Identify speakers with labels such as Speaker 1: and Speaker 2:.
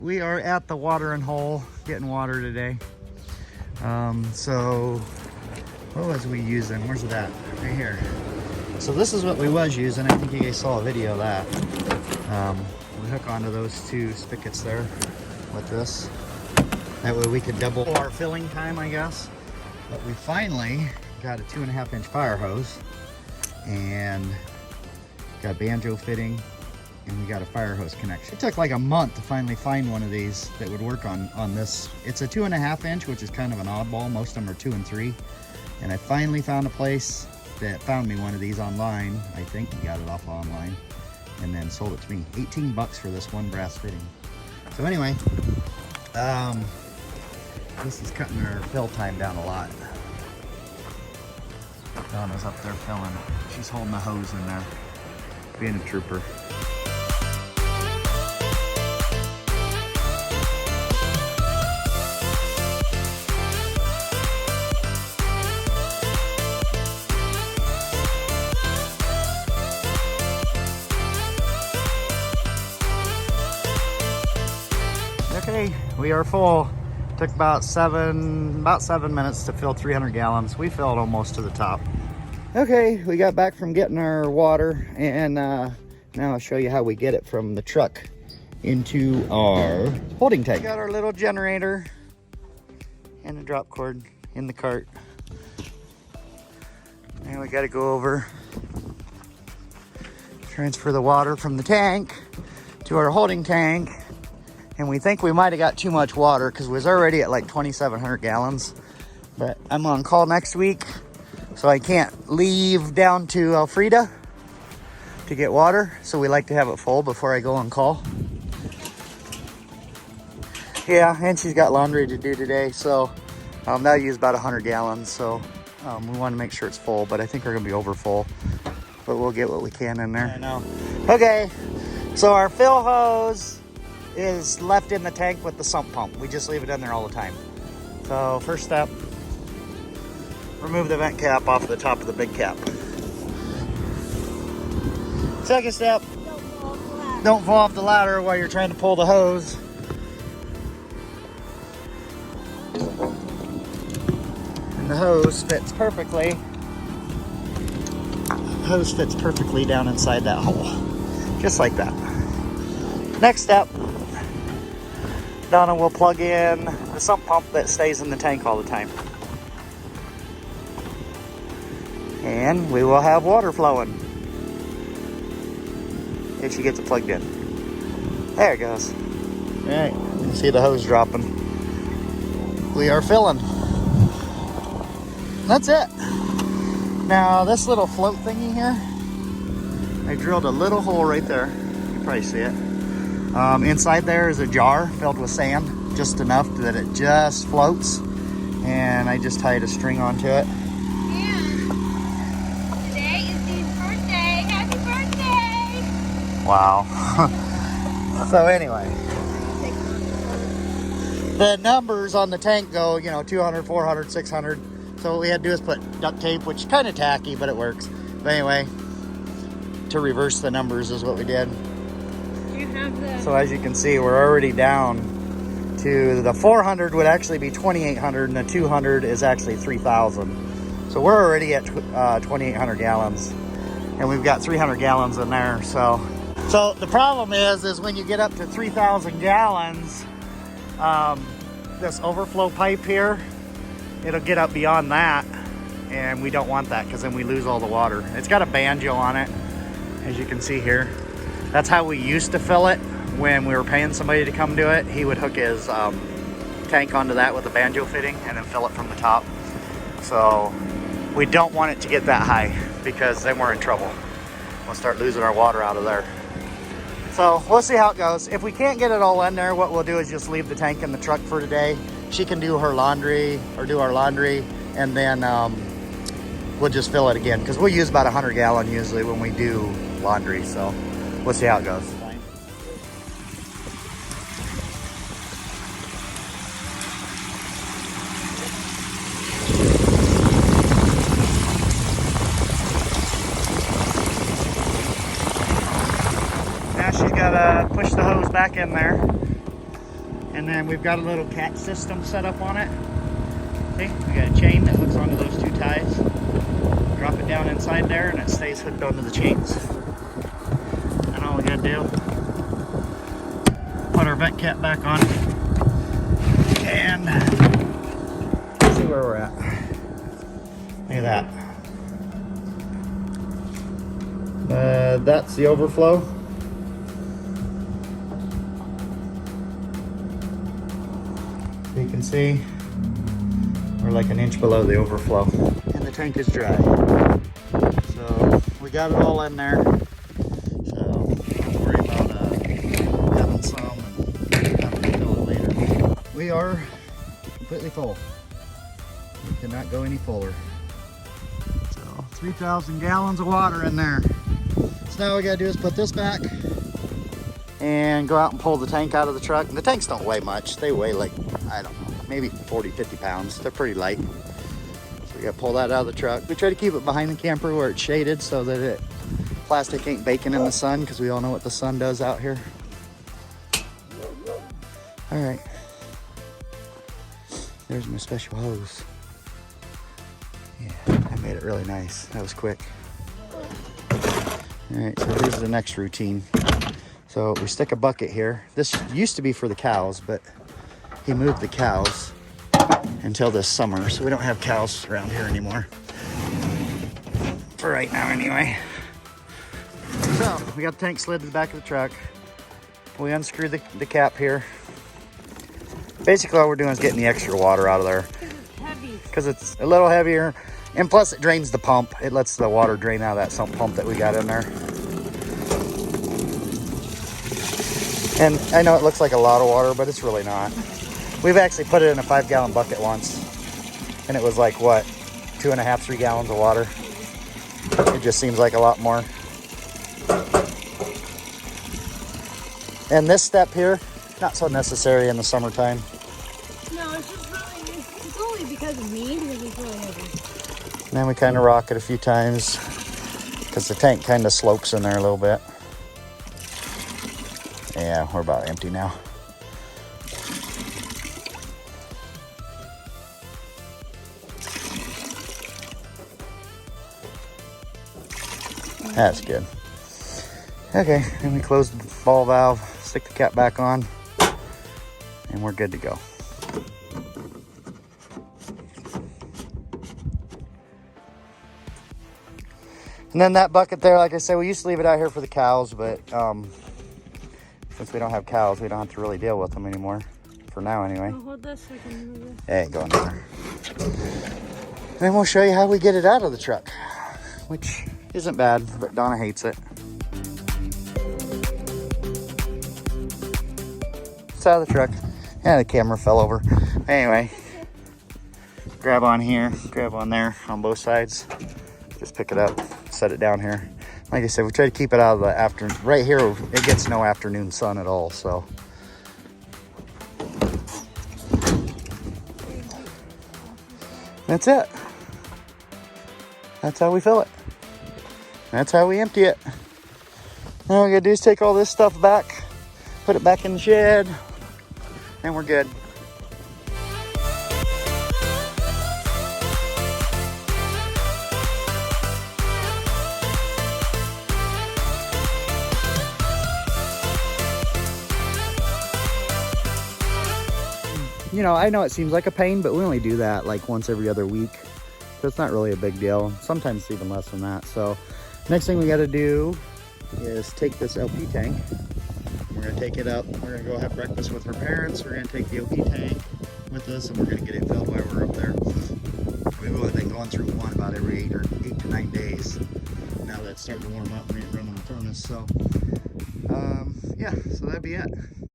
Speaker 1: We are at the watering hole getting water today. So what was we using? Where's it at? Right here. So this is what we was using. I think you guys saw a video of that. We hook onto those two spigots there with this. That way we could double our filling time, I guess. But we finally got a 2.5-inch fire hose and got banjo fitting, and we got a fire hose connection. It took like a month to finally find one of these that would work on this. It's a 2.5-inch, which is kind of an oddball. Most of them are 2 and 3. And I finally found a place that found me one of these online. I think he got it off online and then sold it to me. 18 bucks for this one brass fitting. So anyway, this is cutting our fill time down a lot. Donna's up there filling. She's holding the hose in there, being a trooper. Okay, we are full. Took about seven minutes to fill 300 gallons. We filled almost to the top. Okay, we got back from getting our water, and now I'll show you how we get it from the truck into our holding tank. We got our little generator and a drop cord in the cart. And we got to go over, transfer the water from the tank to our holding tank. And we think we might have got too much water because we was already at like 2,700 gallons. But I'm on call next week, so I can't leave down to Elfrida to get water. So we like to have it full before I go on call. Yeah, and she's got laundry to do today, so that'll use about 100 gallons. So we want to make sure it's full, but I think we're gonna be over full. But we'll get what we can in there. I know. Okay, so our fill hose is left in the tank with the sump pump. We just leave it in there all the time. So first step, remove the vent cap off the top of the big cap. Second step, don't fall off the ladder while you're trying to pull the hose. And the hose fits perfectly. The hose fits perfectly down inside that hole, just like that. Next step, Donna will plug in the sump pump that stays in the tank all the time. And we will have water flowing if she gets it plugged in. There it goes. All right, you can see the hose dropping. We are filling. That's it. Now this little float thingy here, I drilled a little hole right there. You can probably see it. Inside there is a jar filled with sand, just enough that it just floats. And I just tied a string onto it.
Speaker 2: And today is Dean's birthday. Happy birthday!
Speaker 1: Wow. So anyway, the numbers on the tank go, 200, 400, 600. So what we had to do is put duct tape, which is kind of tacky, but it works. But anyway, to reverse the numbers is what we did. So as you can see, we're already down to the 400 would actually be 2,800, and the 200 is actually 3,000. So we're already at 2,800 gallons, and we've got 300 gallons in there. So the problem is when you get up to 3,000 gallons, this overflow pipe here, it'll get up beyond that, and we don't want that because then we lose all the water. It's got a banjo on it, as you can see here. That's how we used to fill it when we were paying somebody to come do it. He would hook his tank onto that with a banjo fitting and then fill it from the top. So we don't want it to get that high because then we're in trouble. We'll start losing our water out of there. So we'll see how it goes. If we can't get it all in there, what we'll do is just leave the tank in the truck for today. She can do her laundry or do our laundry, and then we'll just fill it again because we'll use about 100 gallon usually when we do laundry. So we'll see how it goes. Now she's got to push the hose back in there. And then we've got a little catch system set up on it. See, we got a chain that hooks onto those 2 ties. Drop it down inside there and it stays hooked onto the chains. And all we gotta do, put our vent cap back on and see where we're at. Look at that. That's the overflow. So you can see we're like an inch below the overflow and the tank is dry. So we got it all in there. So don't worry about having some and having to fill it later. We are completely full. We cannot go any fuller. So 3,000 gallons of water in there. So now all we gotta do is put this back and go out and pull the tank out of the truck. And the tanks don't weigh much. They weigh like, I don't know, maybe 40, 50 pounds. They're pretty light. So we gotta pull that out of the truck. We try to keep it behind the camper where it's shaded so that plastic ain't baking in the sun, because we all know what the sun does out here. All right. There's my special hose. Yeah, I made it really nice. That was quick. All right, so here's the next routine. So we stick a bucket here. This used to be for the cows, but he moved the cows until this summer, so we don't have cows around here anymore. For right now, anyway. So we got the tank slid to the back of the truck. We unscrew the cap here. Basically, all we're doing is getting the extra water out of there. Because it's a little heavier, and plus it drains the pump. It lets the water drain out of that sump pump that we got in there. And I know it looks like a lot of water, but it's really not. We've actually put it in a 5-gallon bucket once, and it was like, what, 2.5, 3 gallons of water. It just seems like a lot more. And this step here, not so necessary in the summertime.
Speaker 2: No, it's just really, it's only because of me, because it's really heavy.
Speaker 1: And then we kind of rock it a few times, because the tank kind of slopes in there a little bit. Yeah, we're about empty now. That's good. Okay, then we close the ball valve, stick the cap back on, and we're good to go. And then that bucket there, like I said, we used to leave it out here for the cows, but since we don't have cows, we don't have to really deal with them anymore. For now, anyway.
Speaker 2: I'll hold this so I can move it.
Speaker 1: Hey, go in there. And then we'll show you how we get it out of the truck, which isn't bad, but Donna hates it. It's out of the truck. Yeah, the camera fell over. Anyway, grab on here, grab on there on both sides. Just pick it up, set it down here. Like I said, we try to keep it out of the afternoon. Right here, it gets no afternoon sun at all, so. That's it. That's how we fill it. That's how we empty it. Now all we gotta do is take all this stuff back, put it back in the shed, and we're good. You know, I know it seems like a pain, but we only do that like once every other week. So it's not really a big deal. Sometimes it's even less than that. So next thing we got to do is take this LP tank. We're going to take it up. We're going to go have breakfast with her parents. We're going to take the LP tank with us, and we're going to get it filled while we're up there. We've only been going through one about every 8 to 9 days. Now that it's starting to warm up, we're running the furnace. So yeah, so that'd be it.